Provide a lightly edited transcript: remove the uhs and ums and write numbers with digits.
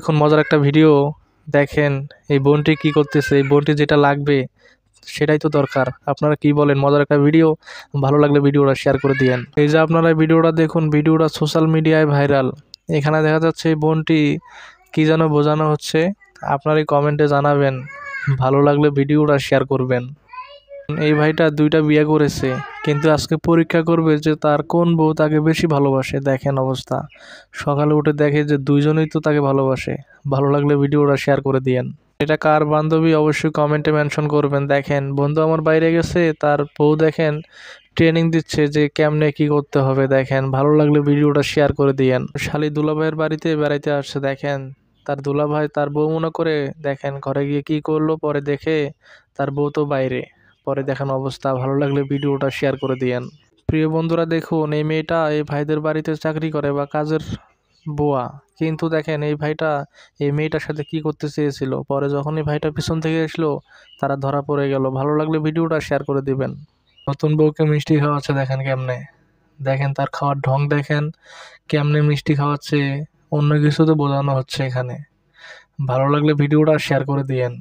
এখন মজার একটা ভিডিও দেখেন। এই বোনটি কি করতেছে, এই বোনটি যেটা লাগবে সেটাই তো দরকার। আপনারা কি বলেন? মজার একটা ভিডিও, ভালো লাগলে ভিডিওটা শেয়ার করে দিয়েন। এই যে আপনারা ভিডিওটা দেখুন, ভিডিওটা সোশ্যাল মিডিয়ায় ভাইরাল। এখানে দেখা যাচ্ছে এই বোনটি কি যেন বোঝানো হচ্ছে, আপনারই কমেন্টে জানাবেন। ভালো লাগলে ভিডিওটা শেয়ার করবেন। এই ভাইটা 2টা বিয়ে করেছে, কিন্তু আজকে পরীক্ষা করবে যে তার কোন বউ তাকে বেশি ভালোবাসে। দেখেন অবস্থা, সকালে উঠে দেখে যে দুইজনেই তো তাকে ভালোবাসে। ভালো লাগলে ভিডিওটা শেয়ার করে দিয়েন। এটা কার বান্ধবী অবশ্যই কমেন্টে মেনশন করবেন। দেখেন বন্ধু আমার বাইরে গেছে, তার বউ দেখেন ট্রেনিং দিচ্ছে যে কেমনে কি করতে হবে। দেখেন ভালো লাগলে ভিডিওটা শেয়ার করে দিয়েন। শালি দুলাভাইয়ের বাড়িতে বেড়াইতে আসছে, দেখেন তার দুলাভাই তার বউ মনে করে দেখেন ঘরে গিয়ে কি করলো, পরে দেখে তার বউ তো বাইরে। পরে দেখেন অবস্থা। ভালো লাগলে ভিডিওটা শেয়ার করে দিয়েন। প্রিয় বন্ধুরা দেখুন, এই মেয়েটা এই ভাইদের বাড়িতে চাকরি করে বা কাজের বুয়া, কিন্তু দেখেন এই ভাইটা এই মেয়েটার সাথে কি করতে চেয়েছিল। পরে যখন এই ভাইটা পিছন থেকে এসলো, তারা ধরা পড়ে গেল। ভালো লাগলে ভিডিওটা শেয়ার করে দিবেন। নতুন বউকে মিষ্টি খাওয়াচ্ছে, দেখেন কেমনে। দেখেন তার খাওয়ার ঢং দেখেন, কেমনে মিষ্টি খাওয়াচ্ছে। অন্য কিছু তো বোঝানো হচ্ছে এখানে। ভালো লাগলে ভিডিওটা শেয়ার করে দিয়েন।